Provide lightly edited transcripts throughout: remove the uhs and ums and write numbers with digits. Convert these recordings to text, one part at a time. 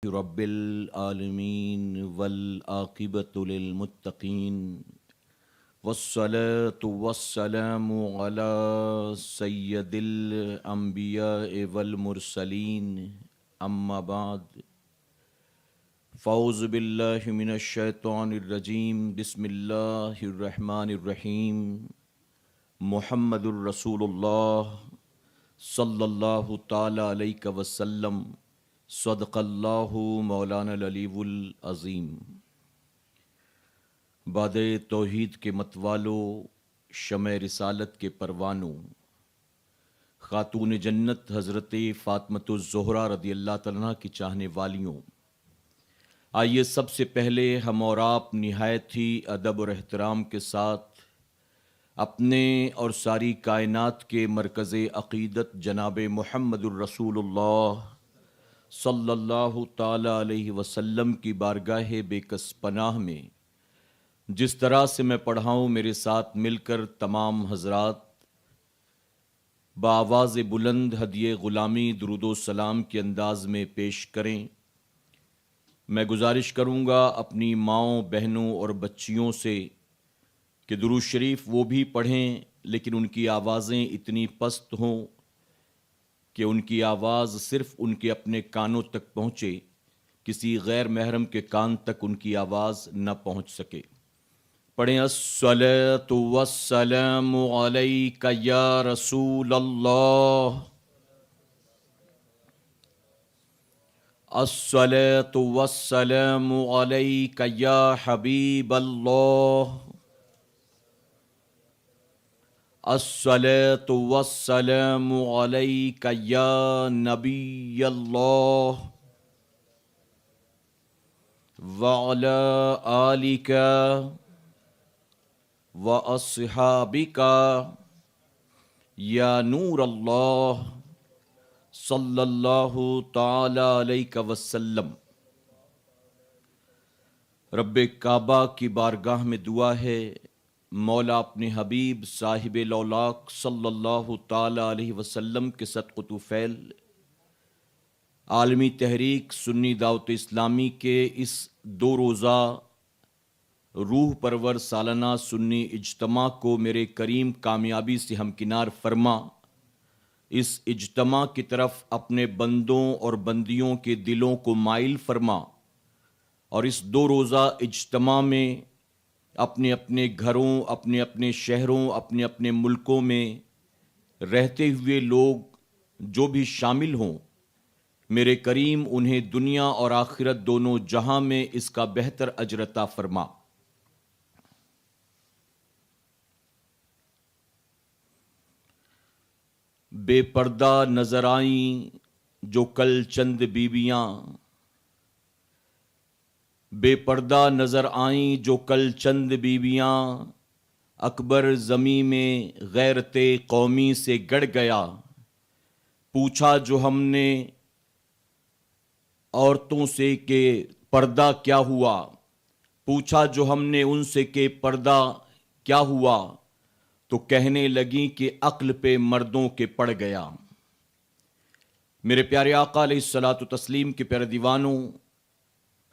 رب العالمین والعاقبۃ للمتقین والصلاة والسلام علی سید الانبیاء والمرسلین اما بعد فاعوذ باللہ من الشیطان الرجیم بسم اللہ الرحمن الرحیم محمد الرسول اللہ صلی اللہ تعالی علیہ وسلم صدق اللہ مولانا العلی العظیم۔ باد توحید کے متوالو، شمع رسالت کے پروانوں، خاتون جنت حضرت فاطمۃ الزہرا رضی اللہ تعالیٰ عنہ کی چاہنے والیوں، آئیے سب سے پہلے ہم اور آپ نہایت ہی ادب اور احترام کے ساتھ اپنے اور ساری کائنات کے مرکز عقیدت جناب محمد الرسول اللہ صلی اللہ تعالی علیہ وسلم کی بارگاہ بے کس پناہ میں جس طرح سے میں پڑھا ہوں، میرے ساتھ مل کر تمام حضرات بآواز بلند ہدیہ غلامی درود و سلام کے انداز میں پیش کریں۔ میں گزارش کروں گا اپنی ماؤں، بہنوں اور بچیوں سے کہ درود شریف وہ بھی پڑھیں لیکن ان کی آوازیں اتنی پست ہوں کہ ان کی آواز صرف ان کے اپنے کانوں تک پہنچے، کسی غیر محرم کے کان تک ان کی آواز نہ پہنچ سکے۔ پڑھیں الصلاۃ والسلام علیک یا رسول اللہ، الصلاۃ والسلام علیک یا حبیب اللہ، الصلاۃ والسلام علیک یا نبی اللہ وعلی آلک واصحابک یا نور اللہ صلی اللہ تعالی علیہ وسلم۔ رب کعبہ کی بارگاہ میں دعا ہے، مولا اپنے حبیب صاحب لولاک صلی اللہ تعالی علیہ وسلم کے صدقہ طفیل عالمی تحریک سنی دعوت اسلامی کے اس 2 روزہ روح پرور سالانہ سنی اجتماع کو میرے کریم کامیابی سے ہمکنار فرما، اس اجتماع کی طرف اپنے بندوں اور بندیوں کے دلوں کو مائل فرما، اور اس 2 روزہ اجتماع میں اپنے اپنے گھروں، اپنے اپنے شہروں، اپنے اپنے ملکوں میں رہتے ہوئے لوگ جو بھی شامل ہوں، میرے کریم انہیں دنیا اور آخرت دونوں جہاں میں اس کا بہتر اجر عطا فرما۔ بے پردہ نظر آئیں جو کل چند بیویاں، بے پردہ نظر آئیں جو کل چند بیویاں، اکبر زمیں میں غیرت قومی سے گڑ گیا، پوچھا جو ہم نے عورتوں سے کہ پردہ کیا ہوا، پوچھا جو ہم نے ان سے کہ پردہ کیا ہوا، تو کہنے لگیں کہ عقل پہ مردوں کے پڑ گیا۔ میرے پیارے آقا علیہ الصلاۃ والتسلیم کے پیارے دیوانوں،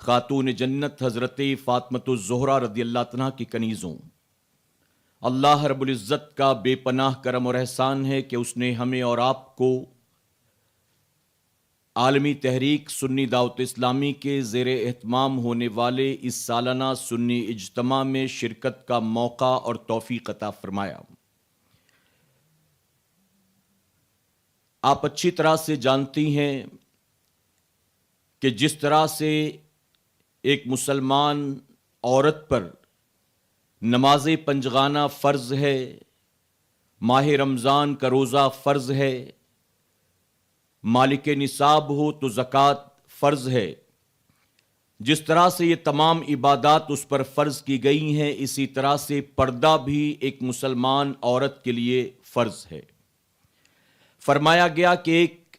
خاتون جنت حضرت فاطمۃ الزہرا رضی اللہ عنہا کی کنیزوں، اللہ رب العزت کا بے پناہ کرم اور احسان ہے کہ اس نے ہمیں اور آپ کو عالمی تحریک سنی دعوت اسلامی کے زیر اہتمام ہونے والے اس سالانہ سنی اجتماع میں شرکت کا موقع اور توفیق عطا فرمایا۔ آپ اچھی طرح سے جانتی ہیں کہ جس طرح سے ایک مسلمان عورت پر نماز پنجگانہ فرض ہے، ماہ رمضان کا روزہ فرض ہے، مالک نصاب ہو تو زکوٰۃ فرض ہے، جس طرح سے یہ تمام عبادات اس پر فرض کی گئی ہیں، اسی طرح سے پردہ بھی ایک مسلمان عورت کے لیے فرض ہے۔ فرمایا گیا کہ ایک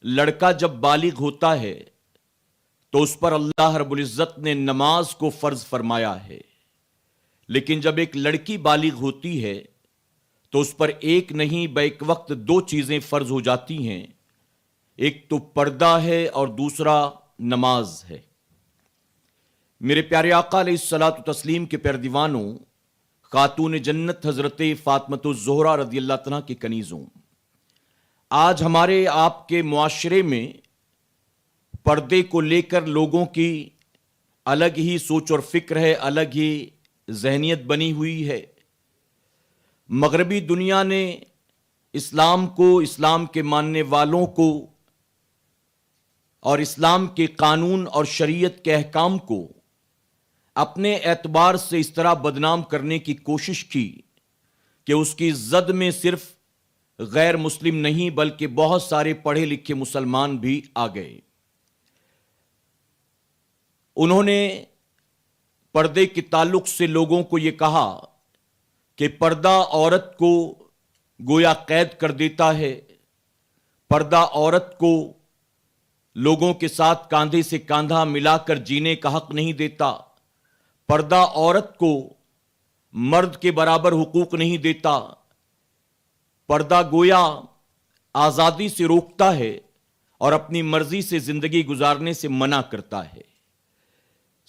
لڑکا جب بالغ ہوتا ہے تو اس پر اللہ رب العزت نے نماز کو فرض فرمایا ہے، لیکن جب ایک لڑکی بالغ ہوتی ہے تو اس پر ایک نہیں بیک وقت 2 چیزیں فرض ہو جاتی ہیں۔ ایک تو پردہ ہے اور دوسرا نماز ہے۔ میرے پیارے آقا علیہ الصلوۃ والتسلیم کے پیارے دیوانوں، خاتون جنت حضرت فاطمۃ الزہرا رضی اللہ عنہا کے کنیزوں، آج ہمارے آپ کے معاشرے میں پردے کو لے کر لوگوں کی الگ ہی سوچ اور فکر ہے، الگ ہی ذہنیت بنی ہوئی ہے۔ مغربی دنیا نے اسلام کو، اسلام کے ماننے والوں کو اور اسلام کے قانون اور شریعت کے احکام کو اپنے اعتبار سے اس طرح بدنام کرنے کی کوشش کی کہ اس کی زد میں صرف غیر مسلم نہیں بلکہ بہت سارے پڑھے لکھے مسلمان بھی آ گئے۔ انہوں نے پردے کے تعلق سے لوگوں کو یہ کہا کہ پردہ عورت کو گویا قید کر دیتا ہے، پردہ عورت کو لوگوں کے ساتھ کاندھے سے کاندھا ملا کر جینے کا حق نہیں دیتا، پردہ عورت کو مرد کے برابر حقوق نہیں دیتا، پردہ گویا آزادی سے روکتا ہے اور اپنی مرضی سے زندگی گزارنے سے منع کرتا ہے۔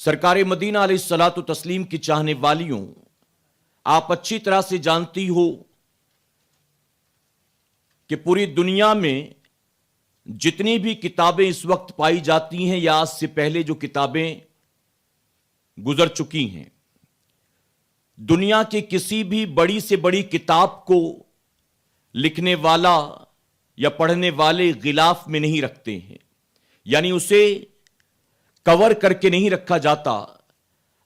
سرکار مدینہ علیہ الصلوۃ والتسلیم کی چاہنے والیوں، آپ اچھی طرح سے جانتی ہو کہ پوری دنیا میں جتنی بھی کتابیں اس وقت پائی جاتی ہیں یا آج سے پہلے جو کتابیں گزر چکی ہیں، دنیا کے کسی بھی بڑی سے بڑی کتاب کو لکھنے والا یا پڑھنے والے غلاف میں نہیں رکھتے ہیں، یعنی اسے کور کر کے نہیں رکھا جاتا۔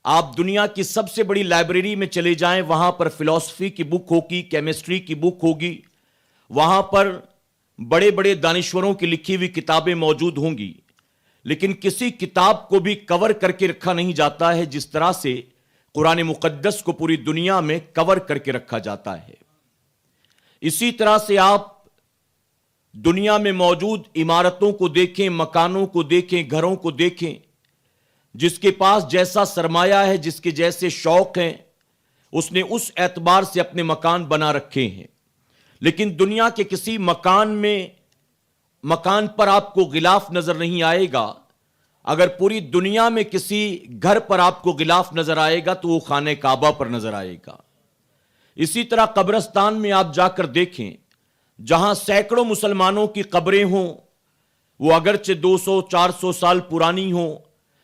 آپ دنیا کی سب سے بڑی لائبریری میں چلے جائیں، وہاں پر فلسفی کی بک ہوگی، کیمسٹری کی بک ہوگی، وہاں پر بڑے بڑے دانشوروں کی لکھی ہوئی کتابیں موجود ہوں گی، لیکن کسی کتاب کو بھی کور کر کے رکھا نہیں جاتا ہے جس طرح سے قرآن مقدس کو پوری دنیا میں کور کر کے رکھا جاتا ہے۔ اسی طرح سے آپ دنیا میں موجود عمارتوں کو دیکھیں، مکانوں کو دیکھیں، گھروں کو دیکھیں، جس کے پاس جیسا سرمایہ ہے، جس کے جیسے شوق ہیں، اس نے اس اعتبار سے اپنے مکان بنا رکھے ہیں۔ لیکن دنیا کے کسی مکان پر آپ کو غلاف نظر نہیں آئے گا۔ اگر پوری دنیا میں کسی گھر پر آپ کو غلاف نظر آئے گا تو وہ خانہ کعبہ پر نظر آئے گا۔ اسی طرح قبرستان میں آپ جا کر دیکھیں، جہاں سینکڑوں مسلمانوں کی قبریں ہوں، وہ اگرچہ 200-400 سال پرانی ہوں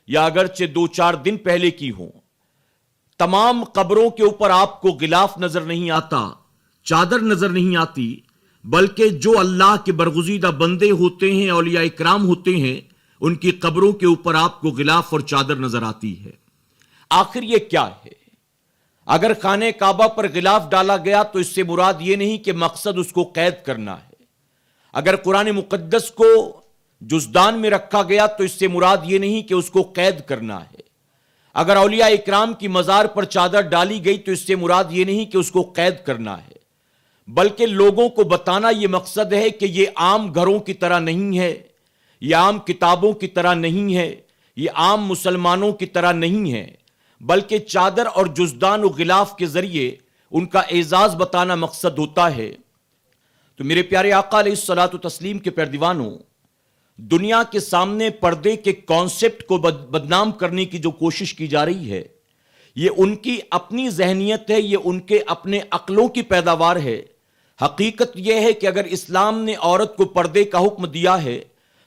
یا اگرچہ 2-4 دن پہلے کی ہوں، تمام قبروں کے اوپر آپ کو غلاف نظر نہیں آتا، چادر نظر نہیں آتی، بلکہ جو اللہ کے برگزیدہ بندے ہوتے ہیں، اولیاء اکرام ہوتے ہیں، ان کی قبروں کے اوپر آپ کو غلاف اور چادر نظر آتی ہے۔ آخر یہ کیا ہے؟ اگر خانہ کعبہ پر غلاف ڈالا گیا تو اس سے مراد یہ نہیں کہ مقصد اس کو قید کرنا ہے۔ اگر قرآن مقدس کو جزدان میں رکھا گیا تو اس سے مراد یہ نہیں کہ اس کو قید کرنا ہے۔ اگر اولیاء اکرام کی مزار پر چادر ڈالی گئی تو اس سے مراد یہ نہیں کہ اس کو قید کرنا ہے، بلکہ لوگوں کو بتانا یہ مقصد ہے کہ یہ عام گھروں کی طرح نہیں ہے، یہ عام کتابوں کی طرح نہیں ہے، یہ عام مسلمانوں کی طرح نہیں ہے، بلکہ چادر اور جزدان و غلاف کے ذریعے ان کا اعزاز بتانا مقصد ہوتا ہے۔ تو میرے پیارے آقا علیہ الصلوۃ والتسلیم کے پیارے دیوانوں، دنیا کے سامنے پردے کے کانسیپٹ کو بدنام کرنے کی جو کوشش کی جا رہی ہے، یہ ان کی اپنی ذہنیت ہے، یہ ان کے اپنے عقلوں کی پیداوار ہے۔ حقیقت یہ ہے کہ اگر اسلام نے عورت کو پردے کا حکم دیا ہے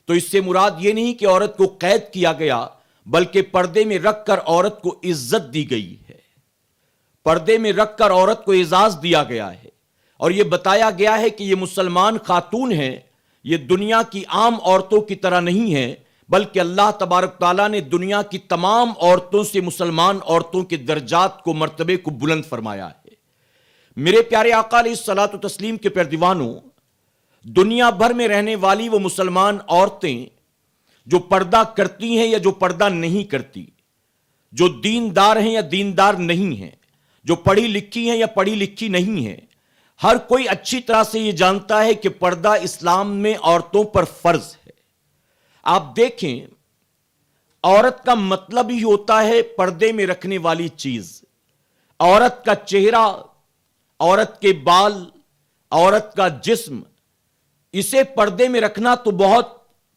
تو اس سے مراد یہ نہیں کہ عورت کو قید کیا گیا، بلکہ پردے میں رکھ کر عورت کو عزت دی گئی ہے، پردے میں رکھ کر عورت کو اعزاز دیا گیا ہے، اور یہ بتایا گیا ہے کہ یہ مسلمان خاتون ہیں، یہ دنیا کی عام عورتوں کی طرح نہیں ہیں، بلکہ اللہ تبارک تعالیٰ نے دنیا کی تمام عورتوں سے مسلمان عورتوں کے درجات کو، مرتبے کو بلند فرمایا ہے۔ میرے پیارے آقا علیہ الصلوۃ والتسلیم کے پیارے دیوانوں، دنیا بھر میں رہنے والی وہ مسلمان عورتیں جو پردہ کرتی ہیں یا جو پردہ نہیں کرتی، جو دیندار ہیں یا دیندار نہیں ہیں، جو پڑھی لکھی ہیں یا پڑھی لکھی نہیں ہیں، ہر کوئی اچھی طرح سے یہ جانتا ہے کہ پردہ اسلام میں عورتوں پر فرض ہے۔ آپ دیکھیں، عورت کا مطلب ہی ہوتا ہے پردے میں رکھنے والی چیز۔ عورت کا چہرہ، عورت کے بال، عورت کا جسم، اسے پردے میں رکھنا تو بہت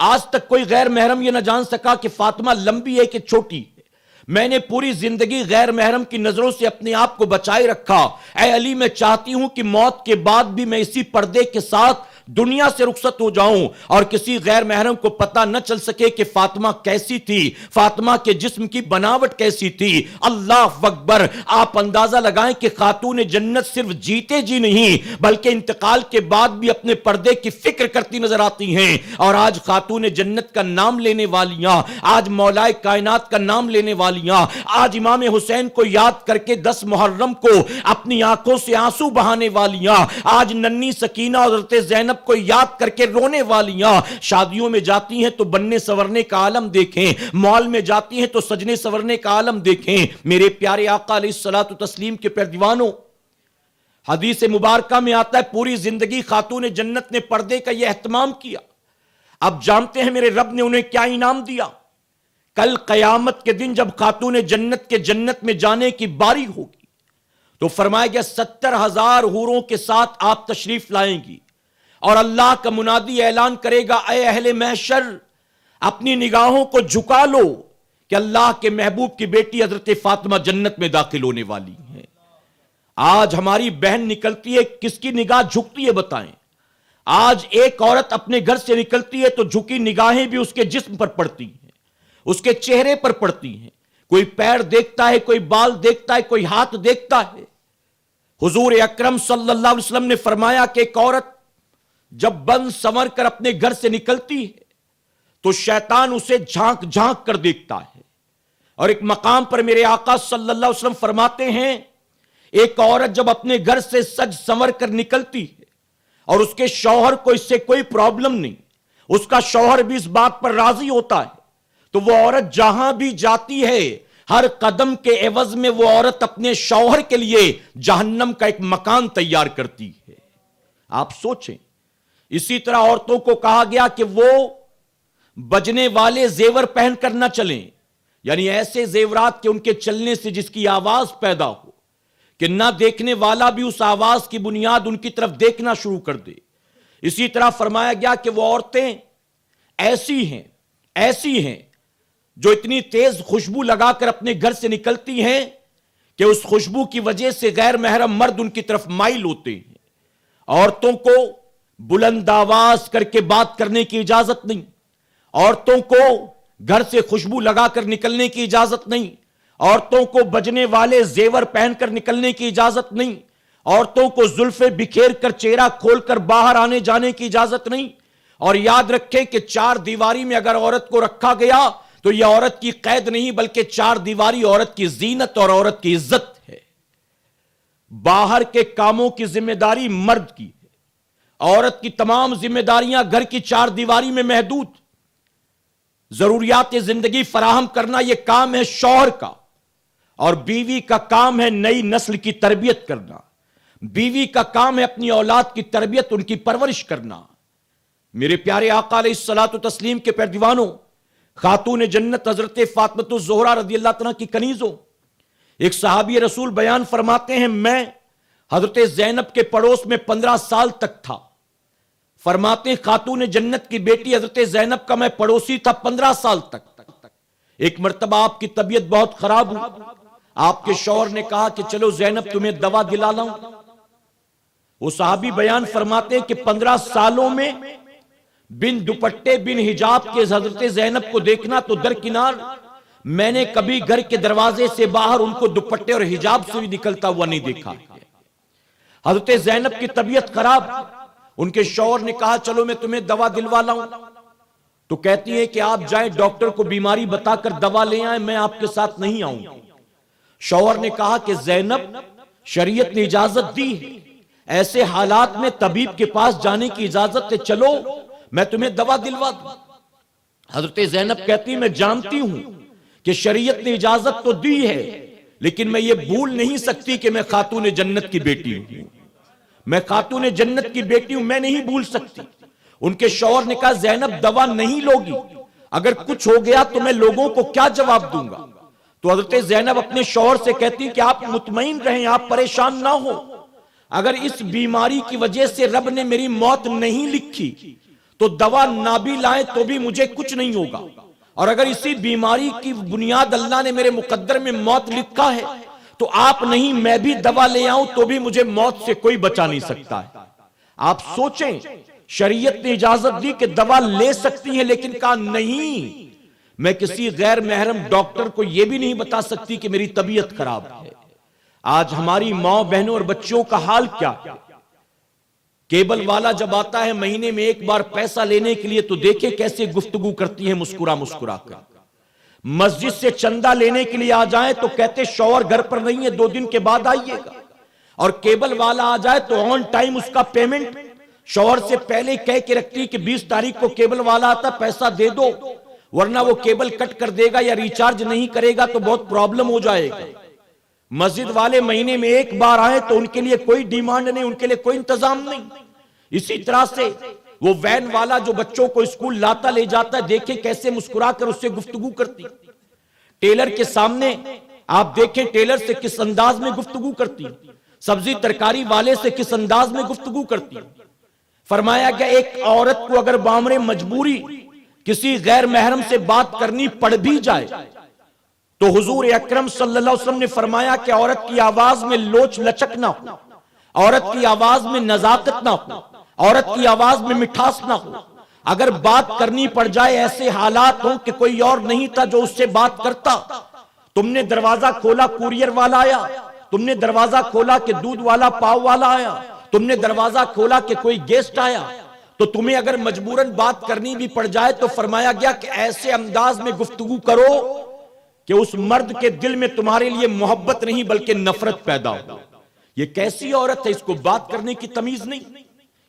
آج تک کوئی غیر محرم یہ نہ جان سکا کہ فاطمہ لمبی ہے کہ چھوٹی ہے. میں نے پوری زندگی غیر محرم کی نظروں سے اپنے آپ کو بچائے رکھا. اے علی، میں چاہتی ہوں کہ موت کے بعد بھی میں اسی پردے کے ساتھ دنیا سے رخصت ہو جاؤں اور کسی غیر محرم کو پتہ نہ چل سکے کہ فاطمہ کیسی تھی، فاطمہ کے جسم کی بناوٹ کیسی تھی. اللہ اکبر. آپ اندازہ لگائیں کہ خاتون جنت صرف جیتے جی نہیں بلکہ انتقال کے بعد بھی اپنے پردے کی فکر کرتی نظر آتی ہیں. اور آج خاتون جنت کا نام لینے والیاں، آج مولائے کائنات کا نام لینے والیاں، آج امام حسین کو یاد کر کے 10 محرم کو اپنی آنکھوں سے آنسو بہانے والیاں، آج ننھی سکینہ اور حضرت زینب کو یاد کر کے رونے والیاں شادیوں میں جاتی ہیں تو بننے سورنے کا عالم دیکھیں، مال میں جاتی ہیں تو سجنے سورنے کا عالم دیکھیں. میرے پیارے آقا علیہ الصلوۃ والتسلیم کے پیروانوں، حدیث مبارکہ میں آتا ہے پوری زندگی خاتون جنت نے پردے کا یہ اہتمام کیا. اب جانتے ہیں میرے رب نے انہیں کیا انعام دیا؟ کل قیامت کے دن جب خاتون جنت کے جنت میں جانے کی باری ہوگی تو فرمایا گیا 70,000 حوروں کے ساتھ آپ تشریف لائیں گی اور اللہ کا منادی اعلان کرے گا، اے اہل محشر، اپنی نگاہوں کو جھکا لو کہ اللہ کے محبوب کی بیٹی حضرت فاطمہ جنت میں داخل ہونے والی ہے. آج ہماری بہن نکلتی ہے، کس کی نگاہ جھکتی ہے بتائیں؟ آج ایک عورت اپنے گھر سے نکلتی ہے تو جھکی نگاہیں بھی اس کے جسم پر پڑتی ہیں، اس کے چہرے پر پڑتی ہیں. کوئی پیر دیکھتا ہے، کوئی بال دیکھتا ہے، کوئی ہاتھ دیکھتا ہے. حضور اکرم صلی اللہ علیہ وسلم نے فرمایا کہ ایک عورت جب بن سنور کر اپنے گھر سے نکلتی ہے تو شیطان اسے جھانک جھانک کر دیکھتا ہے. اور ایک مقام پر میرے آقا صلی اللہ علیہ وسلم فرماتے ہیں ایک عورت جب اپنے گھر سے سج سنور کر نکلتی ہے اور اس کے شوہر کو اس سے کوئی پرابلم نہیں، اس کا شوہر بھی اس بات پر راضی ہوتا ہے، تو وہ عورت جہاں بھی جاتی ہے ہر قدم کے عوض میں وہ عورت اپنے شوہر کے لیے جہنم کا ایک مکان تیار کرتی ہے. آپ سوچیں. اسی طرح عورتوں کو کہا گیا کہ وہ بجنے والے زیور پہن کر نہ چلیں، یعنی ایسے زیورات کہ ان کے چلنے سے جس کی آواز پیدا ہو کہ نہ دیکھنے والا بھی اس آواز کی بنیاد ان کی طرف دیکھنا شروع کر دے. اسی طرح فرمایا گیا کہ وہ عورتیں ایسی ہیں جو اتنی تیز خوشبو لگا کر اپنے گھر سے نکلتی ہیں کہ اس خوشبو کی وجہ سے غیر محرم مرد ان کی طرف مائل ہوتے ہیں. عورتوں کو بلند آواز کر کے بات کرنے کی اجازت نہیں، عورتوں کو گھر سے خوشبو لگا کر نکلنے کی اجازت نہیں، عورتوں کو بجنے والے زیور پہن کر نکلنے کی اجازت نہیں، عورتوں کو زلفیں بکھیر کر چہرہ کھول کر باہر آنے جانے کی اجازت نہیں. اور یاد رکھیں کہ 4 دیواری میں اگر عورت کو رکھا گیا تو یہ عورت کی قید نہیں بلکہ 4 دیواری عورت کی زینت اور عورت کی عزت ہے. باہر کے کاموں کی ذمہ داری مرد کی ہے، عورت کی تمام ذمہ داریاں گھر کی 4 دیواری میں محدود. ضروریات زندگی فراہم کرنا یہ کام ہے شوہر کا، اور بیوی کا کام ہے نئی نسل کی تربیت کرنا. بیوی کا کام ہے اپنی اولاد کی تربیت، ان کی پرورش کرنا. میرے پیارے آقا علیہ الصلوۃ والتسلیم کے پیروانوں، خاتون جنت حضرت فاطمہ الزہرا رضی اللہ عنہا کی کنیزوں، ایک صحابی رسول بیان فرماتے ہیں میں حضرت زینب کے پڑوس میں 15 سال تک تھا. فرماتے ہیں خاتون جنت کی بیٹی حضرت زینب کا میں پڑوسی تھا 15 سال تک. ایک مرتبہ آپ کی طبیعت بہت خراب ہوئی، آپ کے شوہر نے کہا کہ چلو زینب تمہیں دوا دلا لاؤں. وہ صحابی بیان فرماتے ہیں کہ 15 سالوں میں بن دوپٹے بن حجاب کے حضرت زینب کو دیکھنا تو درکنار، میں نے کبھی گھر کے دروازے سے باہر ان کو دوپٹے اور حجاب سے بھی نکلتا ہوا نہیں دیکھا. حضرت زینب کی طبیعت خراب، ان کے شوہر نے کہا چلو میں تمہیں دوا دلوا لاؤں. تو کہتی ہے کہ آپ جائیں ڈاکٹر کو بیماری بتا کر دوا لے آئیں، میں آپ کے ساتھ نہیں آؤں. شوہر نے کہا کہ زینب شریعت نے اجازت دی ہے، ایسے حالات میں طبیب کے پاس جانے کی اجازت ہے، چلو میں تمہیں دوا دلوا دوں. حضرت زینب کہتی میں جانتی ہوں کہ شریعت نے اجازت تو دی ہے لیکن میں یہ بھول نہیں سکتی کہ میں خاتون جنت کی بیٹی ہوں، میں خاتون جنت کی بیٹی ہوں، میں نہیں بھول سکتی. ان کے شوہر نے کہا زینب دوا نہیں لوگی، اگر کچھ ہو گیا تو میں لوگوں کو کیا جواب دوں گا. تو حضرت زینب اپنے شوہر سے کہتی کہ آپ مطمئن رہیں، آپ پریشان نہ ہو، اگر اس بیماری کی وجہ سے رب نے میری موت نہیں لکھی تو دوا نہ بھی لائیں تو بھی مجھے کچھ نہیں ہوگا، اور اگر اسی بیماری کی بنیاد اللہ نے میرے مقدر میں موت لکھا ہے تو آپ نہیں میں بھی دوا لے آؤں تو بھی مجھے موت سے کوئی بچا نہیں سکتا ہے۔ آپ سوچیں، شریعت نے اجازت دی کہ دوا لے سکتی ہیں، لیکن کہا نہیں، میں کسی غیر محرم ڈاکٹر کو یہ بھی نہیں بتا سکتی کہ میری طبیعت خراب ہے۔ آج ہماری ماں بہنوں اور بچوں کا حال کیا؟ کیبل والا جب آتا ہے مہینے میں ایک بار پیسہ لینے کے لیے تو دیکھیں کیسے گفتگو کرتی ہے مسکرا مسکرا کر۔ مسجد سے چندہ لینے کے لیے آ جائیں تو کہتے شوہر گھر پر نہیں ہے، 2 دن کے بعد آئیے گا، اور کیبل والا آ جائے تو آن ٹائم اس کا پیمنٹ شوہر سے پہلے کہہ کے رکھتی کہ 20 تاریخ کو کیبل والا آتا پیسہ دے دو، ورنہ وہ کیبل کٹ کر دے گا یا ریچارج نہیں کرے گا تو بہت پرابلم ہو جائے گا۔ مسجد والے مہینے میں ایک بار آئے تو ان کے لیے کوئی ڈیمانڈ نہیں، ان کے لیے کوئی انتظام نہیں۔ اسی طرح سے وہ وین والا جو بچوں کو اسکول لاتا لے جاتا ہے، دیکھیں کیسے مسکرا کر اس سے گفتگو کرتی۔ ٹیلر کے سامنے آپ دیکھیں ٹیلر سے کس انداز میں گفتگو کرتی، سبزی ترکاری والے سے کس انداز میں گفتگو کرتی۔ فرمایا کہ ایک عورت کو اگر بامر مجبوری کسی غیر محرم سے بات کرنی پڑ بھی جائے تو حضور اکرم صلی اللہ علیہ وسلم نے فرمایا کہ عورت کی آواز میں لوچ لچک نہ ہو، عورت کی آواز میں نزاکت نہ ہو، عورت کی آواز میں مٹھاس نہ ہو۔ اگر بات کرنی پڑ جائے ایسے حالات ہوں کہ کوئی اور نہیں تھا جو اس سے بات کرتا، تم نے دروازہ کھولا کوریئر والا آیا، تم نے دروازہ کھولا کہ دودھ والا پاؤ والا آیا، تم نے دروازہ کھولا کہ کوئی گیسٹ آیا، تو تمہیں اگر مجبوراً بات کرنی بھی پڑ جائے تو فرمایا گیا کہ ایسے انداز میں گفتگو کرو کہ اس مرد کے دل میں تمہارے لیے محبت نہیں بلکہ نفرت پیدا ہو۔ یہ کیسی عورت ہے، اس کو بات کرنے کی تمیز نہیں،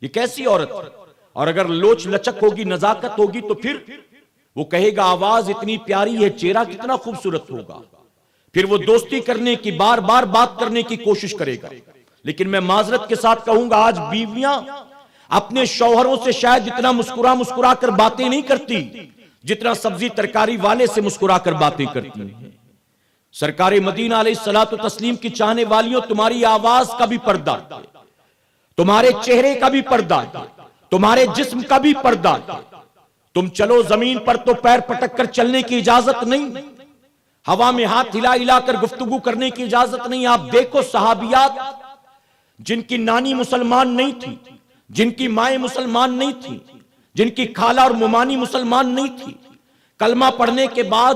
یہ کیسی عورت ہے؟ اور اگر لوچ لچک ہوگی، نزاکت ہوگی تو پھر وہ کہے گا آواز اتنی پیاری ہے، چہرہ کتنا خوبصورت ہوگا، پھر وہ دوستی کرنے کی، بار بار بات کرنے کی کوشش کرے گا۔ لیکن میں معذرت کے ساتھ کہوں گا آج بیویاں اپنے شوہروں سے شاید اتنا مسکرا مسکرا کر باتیں نہیں کرتی جتنا سبزی ترکاری والے سے مسکرا کر باتیں کرتی ہیں۔ سرکار مدینہ علیہ الصلوۃ والتسلیم کی چاہنے والیوں، تمہاری آواز کا بھی پردہ ہے، تمہارے چہرے کا بھی پردہ ہے، تمہارے جسم کا بھی پردہ ہے۔ تم چلو زمین پر تو پیر پٹک کر چلنے کی اجازت نہیں، ہوا میں ہاتھ ہلا ہلا کر گفتگو کرنے کی اجازت نہیں۔ آپ دیکھو صحابیات جن کی نانی مسلمان نہیں تھی، جن کی مائیں مسلمان نہیں تھی، جن کی خالہ اور ممانی مسلمان نہیں تھی، کلمہ پڑھنے کے بعد،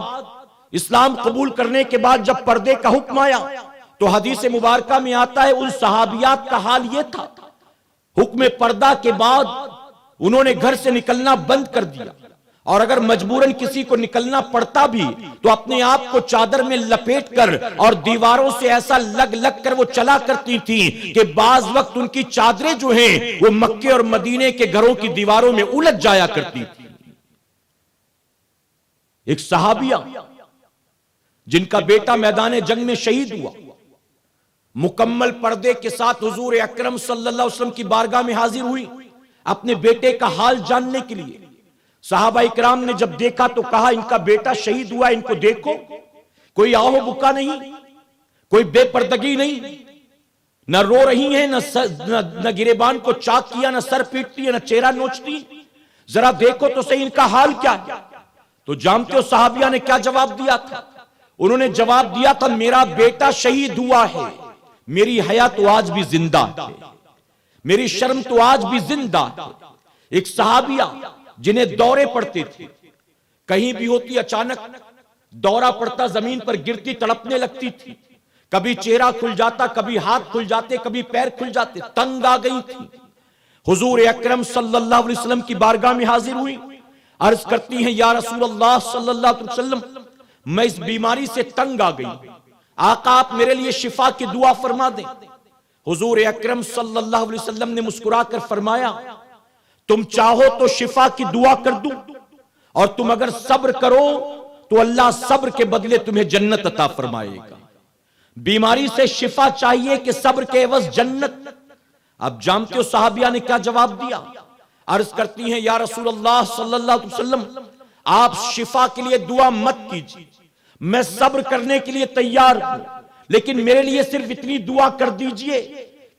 اسلام قبول کرنے کے بعد جب پردے کا حکم آیا تو حدیث مبارکہ میں آتا ہے ان صحابیات کا حال یہ تھا، حکم پردہ کے بعد انہوں نے گھر سے نکلنا بند کر دیا، اور اگر مجبوراً کسی کو نکلنا پڑتا بھی تو اپنے آپ کو چادر میں لپیٹ کر اور دیواروں سے ایسا لگ لگ کر وہ چلا کرتی تھی کہ بعض وقت ان کی چادریں جو ہیں وہ مکے اور مدینے کے گھروں کی دیواروں میں الجھ جایا کرتی تھی۔ ایک صحابیہ جن کا بیٹا میدان جنگ میں شہید ہوا، مکمل پردے کے ساتھ حضور اکرم صلی اللہ علیہ وسلم کی بارگاہ میں حاضر ہوئی اپنے بیٹے کا حال جاننے کے لیے۔ صحابہ اکرام نے جب دیکھا تو کہا ان کا بیٹا شہید ہوا، ان کو دیکھو، کوئی آہو بکا نہیں، کوئی بے پردگی نہیں، نہ رو رہی ہیں، نہ گریبان کو چاک کیا، نہ سر پیٹتی ہے، نہ چہرہ نوچتی، ذرا دیکھو تو صحیح ان کا حال کیا ہے۔ تو جانتے ہو صحابیہ نے کیا جواب دیا تھا؟ انہوں نے جواب دیا تھا میرا بیٹا شہید ہوا ہے، میری حیا تو آج بھی زندہ ہے، میری شرم تو آج بھی زندہ ہے۔ ایک صحابیہ جنہیں دورے پڑتے تھے، کہیں بھی ہوتی اچانک دورہ پڑتا، زمین پر گرتی تڑپنے لگتی تھی، کبھی چہرہ کھل جاتا، کبھی ہاتھ کھل جاتے، کبھی پیر کھل جاتے، تنگ آ گئی تھی۔ حضور اکرم صلی اللہ علیہ وسلم کی بارگاہ میں حاضر ہوئی، عرض کرتی ہیں یا رسول اللہ صلی اللہ علیہ وسلم میں اس بیماری سے تنگ آ گئی، آقا آپ میرے لیے شفا کی دعا فرما دیں۔ حضور اکرم صلی اللہ علیہ وسلم نے مسکرا کر فرمایا تم چاہو تو شفا کی دعا کر دوں، اور تم اگر صبر کرو تو اللہ صبر کے بدلے تمہیں جنت عطا فرمائے گا۔ بیماری سے شفا چاہیے کہ صبر کے عوض جنت؟ اب جانتے ہو صحابیہ نے کیا جواب دیا؟ عرض کرتی ہیں یا رسول اللہ صلی اللہ علیہ وسلم آپ شفا کے لیے دعا مت کیجیے، میں صبر کرنے کے لیے تیار ہوں، لیکن میرے لیے صرف اتنی دعا کر دیجئے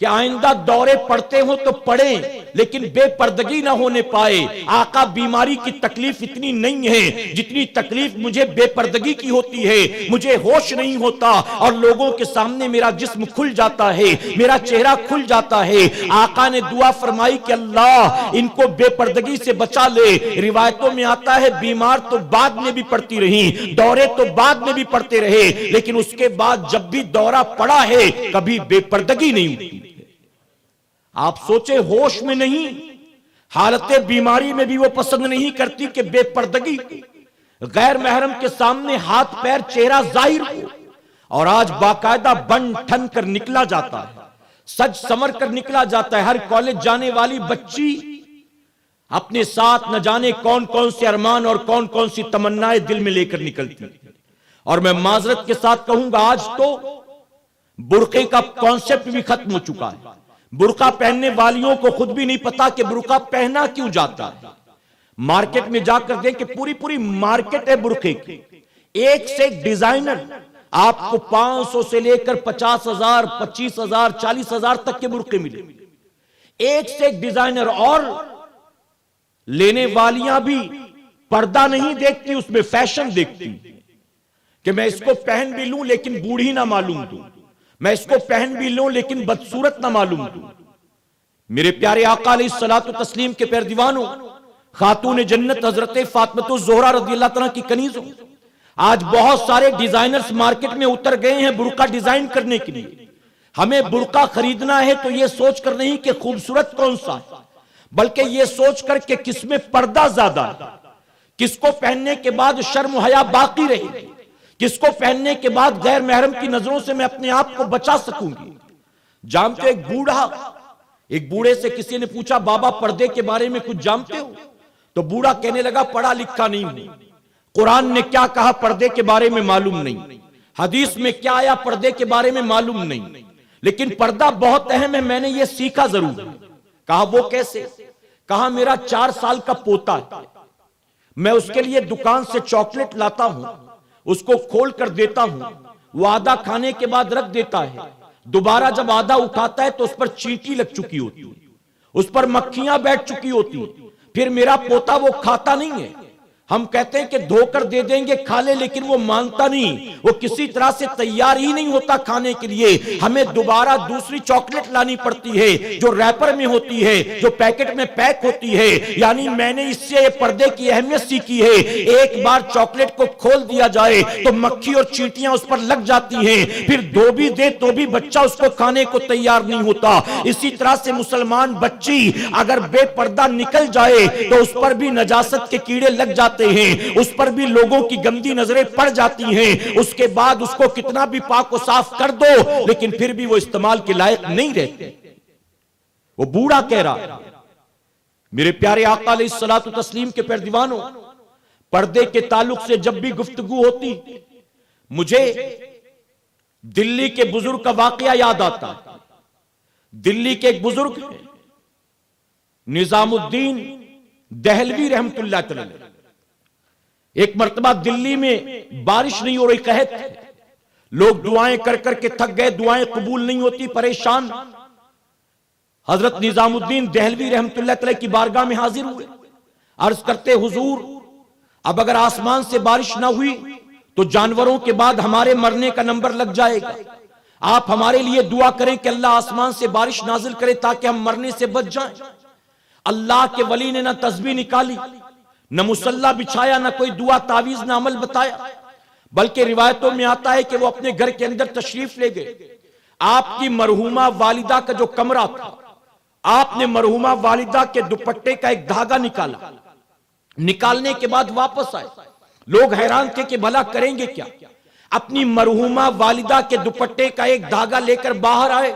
کہ آئندہ دورے پڑتے ہوں تو پڑیں لیکن بے پردگی نہ ہونے پائے. آقا بیماری کی تکلیف اتنی نہیں ہے جتنی تکلیف مجھے بے پردگی کی ہوتی ہے. مجھے ہوش نہیں ہوتا اور لوگوں کے سامنے میرا جسم کھل جاتا ہے, میرا چہرہ کھل جاتا ہے. آقا نے دعا فرمائی کہ اللہ ان کو بے پردگی سے بچا لے. روایتوں میں آتا ہے بیمار تو بعد میں بھی پڑتی رہی, دورے تو بعد میں بھی پڑتے رہے, لیکن اس کے بعد جب بھی دورہ پڑا ہے کبھی بے پردگی نہیں ہوتی. آپ سوچے ہوش میں نہیں, حالت بیماری میں بھی وہ پسند نہیں کرتی کہ بے پردگی, غیر محرم کے سامنے ہاتھ پیر چہرہ ظاہر ہو. اور آج باقاعدہ بن ٹھن کر نکلا جاتا ہے, سج سمر کر نکلا جاتا ہے. ہر کالج جانے والی بچی اپنے ساتھ نہ جانے کون کون سے ارمان اور کون کون سی تمنائیں دل میں لے کر نکلتی. اور میں معذرت کے ساتھ کہوں گا آج تو برقعے کا کانسیپٹ بھی ختم ہو چکا ہے. برقع پہننے والیوں کو خود بھی نہیں پتا کہ برقع پہنا کیوں جاتا ہے. مارکیٹ میں جا کر دیکھ کہ پوری مارکیٹ ہے برقعے کی, ایک سے ایک ڈیزائنر. آپ کو 500 سے لے کر 50,000 25,000 40,000 تک کے برقعے ملے, ایک سے ایک ڈیزائنر. اور لینے والیاں بھی پردہ نہیں دیکھتی, اس میں فیشن دیکھتی کہ میں اس کو پہن بھی لوں لیکن بوڑھی نہ معلوم دوں, میں اس کو پہن بھی لوں لیکن بدصورت نہ معلوم دوں. میرے پیارے آقا علیہ الصلوۃ والتسلیم کے پیر دیوانوں, خاتون جنت حضرت فاطمہ الزہرا رضی اللہ تعالیٰ کی کنیزوں, آج بہت سارے ڈیزائنرز مارکیٹ میں اتر گئے ہیں برقع ڈیزائن کرنے کے لیے. ہمیں برقع خریدنا ہے تو یہ سوچ کر نہیں کہ خوبصورت کون سا ہے, بلکہ یہ سوچ کر کہ کس میں پردہ زیادہ ہے, کس کو پہننے کے بعد شرم و حیا باقی رہے, کس کو پہننے کے بعد غیر محرم کی نظروں سے میں اپنے آپ کو بچا سکوں گی. جانتے ایک بوڑھے سے کسی نے پوچھا بابا پردے کے بارے میں کچھ جانتے ہو؟ تو بوڑھا کہنے لگا پڑھا لکھا نہیں ہوں, قرآن نے کیا کہا پردے کے بارے میں معلوم نہیں, حدیث میں کیا آیا پردے کے بارے میں معلوم نہیں, لیکن پردہ بہت اہم ہے, میں نے یہ سیکھا ضرور. کہا وہ کیسے؟ کہا میرا 4 سال کا پوتا ہے, میں اس کے لیے دکان سے چاکلیٹ لاتا ہوں, اس کو کھول کر دیتا ہوں, وہ آدھا کھانے کے بعد رکھ دیتا ہے, دوبارہ جب آدھا اٹھاتا ہے تو اس پر چینٹی لگ چکی ہوتی ہے, اس پر مکھیاں بیٹھ چکی ہوتی ہیں, پھر میرا پوتا وہ کھاتا نہیں ہے. ہم کہتے ہیں کہ دھو کر دے دیں گے کھا لے, لیکن وہ مانگتا نہیں, وہ کسی طرح سے تیار ہی نہیں ہوتا کھانے کے لیے. ہمیں دوبارہ دوسری چاکلیٹ لانی پڑتی ہے جو ریپر میں ہوتی ہے, جو پیکٹ میں پیک ہوتی ہے. یعنی میں نے اس سے پردے کی اہمیت سیکھی ہے, ایک بار چاکلیٹ کو کھول دیا جائے تو مکھی اور چینٹیاں اس پر لگ جاتی ہیں, پھر دھو بھی دے تو بھی بچہ اس کو کھانے کو تیار نہیں ہوتا. اسی طرح سے مسلمان بچی اگر بے پردہ نکل جائے تو اس پر بھی نجاست کے کیڑے لگ جاتے ہیں, اس پر بھی لوگوں کی گندی نظریں پڑ جاتی ہیں. اس کے بعد اس کو کتنا بھی پاک و صاف کر دو لیکن پھر بھی وہ استعمال کے لائق نہیں رہتے. وہ بوڑھا کہہ رہا, میرے پیارے آقا علیہ الصلوۃ والتسلیم کے پیر دیوانوں, پردے کے تعلق سے جب بھی گفتگو ہوتی مجھے دلی کے بزرگ کا واقعہ یاد آتا ہے. دلی کے ایک بزرگ نظام الدین دہلوی رحمت اللہ تعالی, ایک مرتبہ دلی میں بارش نہیں ہو رہی, قحط, لوگ دعائیں کر کر کے تھک گئے, دعائیں قبول نہیں ہوتی, پریشان. حضرت نظام الدین دہلوی رحمت اللہ تعالی کی بارگاہ میں حاضر ہوئے, عرض کرتے حضور اب اگر آسمان سے بارش نہ ہوئی تو جانوروں کے بعد ہمارے مرنے کا نمبر لگ جائے گا, آپ ہمارے لیے دعا کریں کہ اللہ آسمان سے بارش نازل کرے تاکہ ہم مرنے سے بچ جائیں. اللہ کے ولی نے نہ تسبیح نکالی, نہ مصلی بچھایا, نہ کوئی دعا تعویذ نہ عمل بتایا, بلکہ روایتوں میں آتا ہے کہ وہ اپنے گھر کے اندر تشریف لے گئے. آپ کی مرحومہ والدہ کا جو کمرہ تھا, آپ نے مرحومہ والدہ کے دوپٹے کا ایک دھاگا نکالا, نکالنے کے بعد واپس آئے. لوگ حیران تھے کہ بھلا کریں گے کیا, اپنی مرحومہ والدہ کے دوپٹے کا ایک دھاگا لے کر باہر آئے,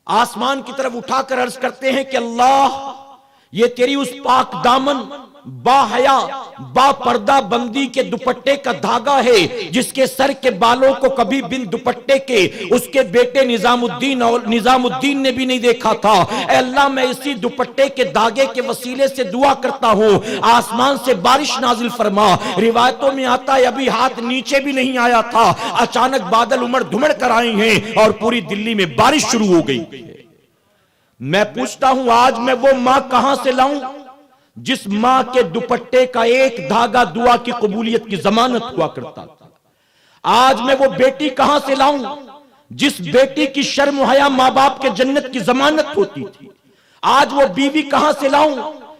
آسمان کی طرف اٹھا کر عرض کرتے ہیں کہ اللہ یہ تیری اس پاک دامن با حیا با پردہ بندی کے دوپٹے کا دھاگا ہے جس کے سر کے بالوں کو کبھی بن دوپٹے کے اس کے بیٹے نظام الدین نے بھی نہیں دیکھا تھا. اے اللہ میں اسی دوپٹے کے دھاگے کے وسیلے سے دعا کرتا ہوں آسمان سے بارش نازل فرما. روایتوں میں آتا ہے ابھی ہاتھ نیچے بھی نہیں آیا تھا, اچانک بادل امڑ دھمڑ کر آئے ہیں اور پوری دلی میں بارش شروع ہو گئی. میں پوچھتا ہوں آج میں وہ ماں کہاں سے لاؤں جس ماں کے دوپٹے کا ایک دھاگا دعا کی قبولیت کی ضمانت ہوا کرتا تھا؟ آج میں وہ بیٹی کہاں سے لاؤں جس بیٹی کی شرم و حیا ماں باپ کے جنت کی ضمانت ہوتی تھی؟ آج وہ بیوی کہاں سے لاؤں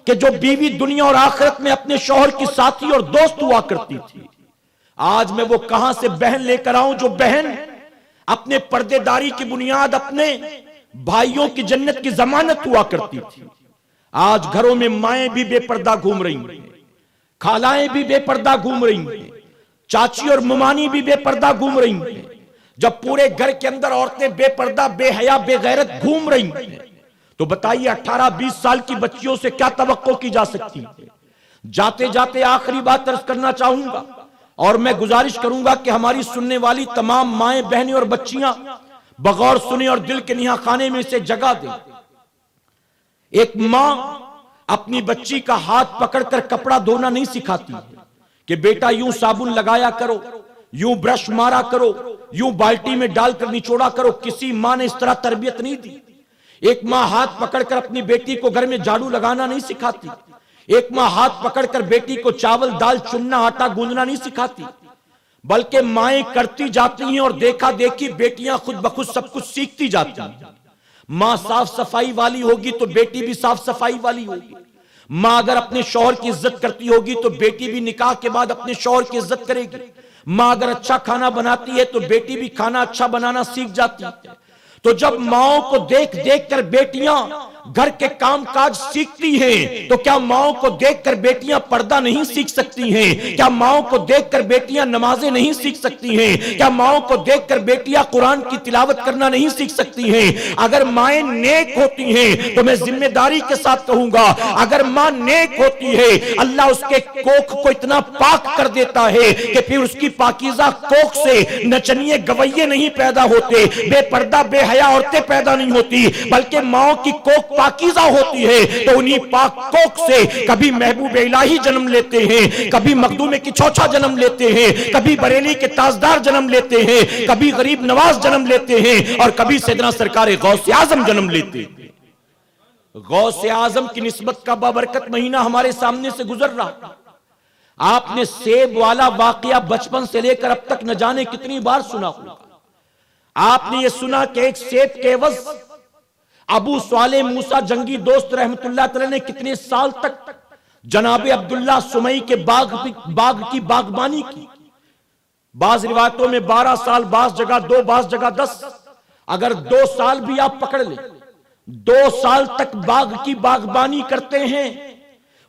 کہ جو بیوی دنیا اور آخرت میں اپنے شوہر کی ساتھی اور دوست ہوا کرتی تھی؟ آج میں وہ کہاں سے بہن لے کر آؤں جو بہن اپنے پردے داری کی بنیاد اپنے بھائیوں کی جنت کی ضمانت ہوا کرتی تھی؟ آج گھروں میں مائیں بھی بے پردہ گھوم رہی ہیں، خالائیں بھی بے پردہ گھوم رہی ہیں، چاچی اور ممانی بھی بے پردہ گھوم رہی ہیں۔ جب پورے گھر کے اندر عورتیں بے پردہ، بے حیا، بے غیرت گھوم رہی ہیں تو بتائیے 18-20 سال کی بچیوں سے کیا توقع کی جا سکتی ہے؟ جاتے جاتے آخری بات عرض کرنا چاہوں گا اور میں گزارش کروں گا کہ ہماری سننے والی تمام مائیں، بہنیں اور بچیاں بغور سنے اور دل کے نہا خانے میں اسے جگہ دیں۔ ایک ماں اپنی بچی کا ہاتھ پکڑ کر کپڑا دھونا نہیں سکھاتی کہ بیٹا یوں صابن لگایا کرو، یوں برش مارا کرو، یوں بالٹی میں ڈال کر نچوڑا کرو۔ کسی ماں نے اس طرح تربیت نہیں دی۔ ایک ماں ہاتھ پکڑ کر اپنی بیٹی کو گھر میں جھاڑو لگانا نہیں سکھاتی۔ ایک ماں ہاتھ پکڑ کر بیٹی کو چاول، دال چننا، آٹا گوندنا نہیں سکھاتی، بلکہ مائیں کرتی جاتی ہیں اور دیکھا دیکھی بیٹیاں خود بخود سب کچھ سیکھتی جاتی ہیں۔ ماں صاف صفائی والی ہوگی تو بیٹی بھی صاف صفائی والی ہوگی۔ ماں اگر اپنے شوہر کی عزت کرتی ہوگی تو بیٹی بھی نکاح کے بعد اپنے شوہر کی عزت کرے گی۔ ماں اگر اچھا کھانا بناتی ہے تو بیٹی بھی کھانا اچھا بنانا سیکھ جاتی ہے۔ تو جب ماؤں کو دیکھ دیکھ کر بیٹیاں گھر کے کام کاج سیکھتی ہیں تو کیا ماؤں کو دیکھ کر بیٹیاں پردہ نہیں سیکھ سکتی ہیں؟ کیا ماؤں کو دیکھ کر بیٹیاں نمازیں نہیں سیکھ سکتی ہیں؟ کیا ماؤں کو دیکھ کر بیٹیاں قرآن کی تلاوت کرنا نہیں سیکھ سکتی ہیں؟ اگر مائیں نیک ہوتی ہیں تو میں ذمہ داری کے ساتھ کہوں گا، اگر ماں نیک ہوتی ہے اللہ اس کے کوکھ کو اتنا پاک کر دیتا ہے کہ پھر اس کی پاکیزہ کوکھ سے نچنیے گویے نہیں پیدا ہوتے، بے پردہ بے حیا عورتیں پیدا نہیں ہوتی، بلکہ ماؤں کی کوکھ پاکیزہ ہوتی ہے تو انہی پاک کوکھ سے کبھی محبوب الہی جنم لیتے ہیں، کبھی مخدوم کی چھوچا جنم لیتے ہیں، کبھی بریلی کے تاجدار جنم لیتے ہیں، کبھی غریب نواز جنم لیتے ہیں اور کبھی سیدنا سرکار غوث اعظم جنم لیتے ہیں۔ غوث اعظم کی نسبت کا بابرکت مہینہ ہمارے سامنے سے گزر رہا۔ آپ نے سیب والا واقعہ بچپن سے لے کر اب تک نہ جانے کتنی بار سنا ہوگا۔ آپ نے یہ سنا کہ ایک سیب کے عوض ابو صالح موسیٰ جنگی دوست رحمت اللہ تعالی نے کتنے سال تک جناب عبداللہ سمئی کے باغ کی باغبانی کی۔ بعض روایتوں میں 12 سال، بعض جگہ 2، بعض جگہ 10۔ اگر 2 سال بھی آپ پکڑ لیں، 2 سال تک باغ کی باغبانی کرتے ہیں۔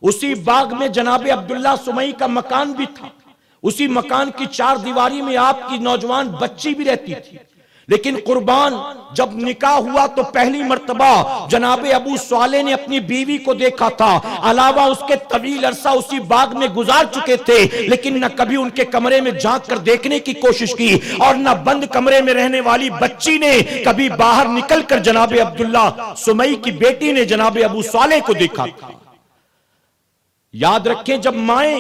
اسی باغ میں جناب عبداللہ سمئی کا مکان بھی تھا، اسی مکان کی 4 دیواری میں آپ کی نوجوان بچی بھی رہتی تھی۔ لیکن قربان جب نکاح ہوا تو پہلی مرتبہ جناب ابو صالح نے اپنی بیوی کو دیکھا تھا، علاوہ اس کے طویل عرصہ اسی باغ میں گزار چکے تھے، لیکن نہ کبھی ان کے کمرے میں جھانک کر دیکھنے کی کوشش کی اور نہ بند کمرے میں رہنے والی بچی نے کبھی باہر نکل کر جناب عبداللہ سمئی کی بیٹی نے جناب ابو صالح کو دیکھا تھا۔ یاد رکھیں جب مائیں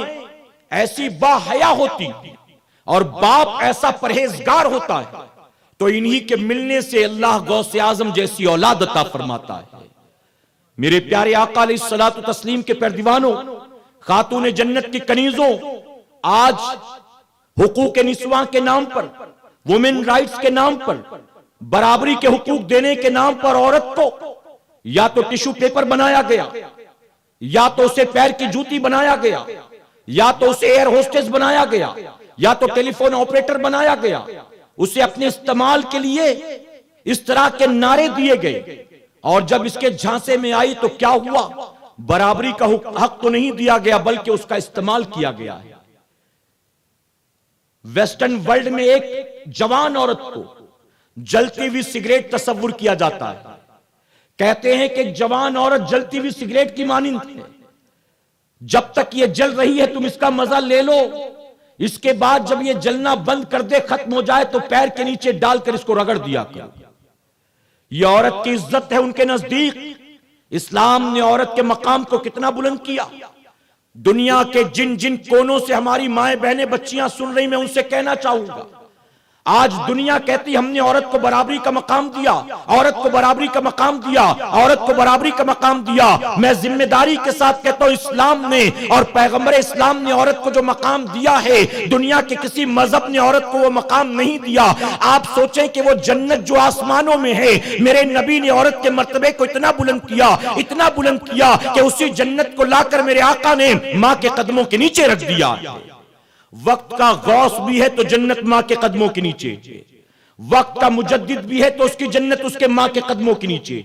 ایسی با حیا ہوتی اور باپ ایسا پرہیزگار ہوتا ہے تو انہی کے ملنے سے اللہ غوث اعظم جیسی اولاد عطا فرماتا ہے۔ میرے پیارے آقا علیہ الصلوۃ والتسلیم کے پیروانوں، خاتون جنت کی کنیزوں، آج حقوق نسواں کے نام پر، وومن رائٹس کے نام پر، برابری کے حقوق دینے کے نام پر عورت کو یا تو ٹیشو پیپر بنایا گیا، یا تو اسے پیر کی جوتی بنایا گیا، یا تو اسے ایئر ہوسٹس بنایا گیا، یا تو ٹیلی فون آپریٹر بنایا گیا۔ اسے اپنے استعمال کے لیے اس طرح کے نعرے دیے گئے اور جب اس کے جھانسے میں آئی تو کیا ہوا؟ برابری کا حق تو نہیں دیا گیا بلکہ اس کا استعمال کیا گیا ہے۔ ویسٹرن ورلڈ میں ایک جوان عورت کو جلتی ہوئی سگریٹ تصور کیا جاتا ہے۔ کہتے ہیں کہ ایک جوان عورت جلتی ہوئی سگریٹ کی مانند ہے، جب تک یہ جل رہی ہے تم اس کا مزہ لے لو، اس کے بعد جب یہ جلنا بند کر دے، ختم ہو جائے تو پیر کے نیچے ڈال کر اس کو رگڑ دیا کرو۔ یہ عورت کی عزت ہے ان کے نزدیک۔ اسلام نے عورت کے مقام کو کتنا بلند کیا۔ دنیا کے جن جن کونوں سے ہماری مائیں بہنیں بچیاں سن رہی، میں ان سے کہنا چاہوں گا، آج دنیا کہتی ہم نے عورت کو برابری کا مقام دیا، عورت کو برابری کا مقام دیا، عورت کو برابری کا مقام دیا۔ میں ذمہ داری کے ساتھ کہتا ہوں اسلام نے اور پیغمبر اسلام نے عورت کو جو مقام دیا ہے، دنیا کے کسی مذہب نے عورت کو وہ مقام نہیں دیا۔ آپ سوچیں کہ وہ جنت جو آسمانوں میں ہے، میرے نبی نے عورت کے مرتبے کو اتنا بلند کیا، اتنا بلند کیا کہ اسی جنت کو لا کر میرے آقا نے ماں کے قدموں کے نیچے رکھ دیا۔ وقت کا غوث بھی ہے تو جنت ماں کے قدموں کے نیچے، وقت کا مجدد بھی ہے تو اس کی جنت اس کے ماں کے قدموں کے نیچے،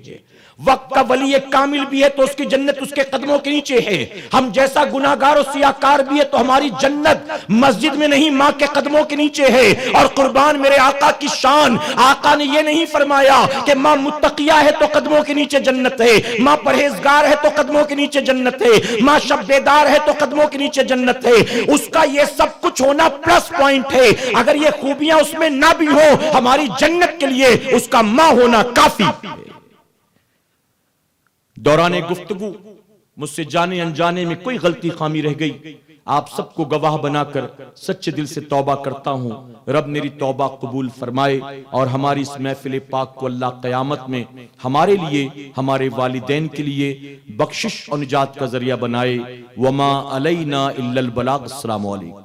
وقت کا ولی کامل بھی ہے تو اس کی جنت اس کے قدموں کے نیچے ہے۔ ہم جیسا گناہگار و سیاہکار بھی ہے تو ہماری جنت مسجد میں نہیں ماں کے قدموں کے نیچے ہے۔ اور قربان میرے آقا کی شان، آقا نے یہ نہیں فرمایا کہ ماں متقیہ ہے تو قدموں کے نیچے جنت ہے، ماں پرہیزگار ہے تو قدموں کے نیچے جنت ہے، ماں شب بیدار ہے تو قدموں کے نیچے جنت ہے۔ اس کا یہ سب کچھ ہونا پلس پوائنٹ ہے، اگر یہ خوبیاں اس میں نہ بھی ہو ہماری جنت کے لیے اس کا ماں ہونا کافی ہے۔ دوران گفتگو مجھ سے جانے انجانے میں کوئی غلطی خامی رہ گئی، آپ سب کو گواہ بنا کر سچے دل سے توبہ کرتا ہوں۔ رب میری توبہ قبول فرمائے اور ہماری اس محفل پاک کو اللہ قیامت میں ہمارے لیے، ہمارے والدین کے لیے بخشش اور نجات کا ذریعہ بنائے۔ وما علینا الا البلاغ۔ السلام علیکم۔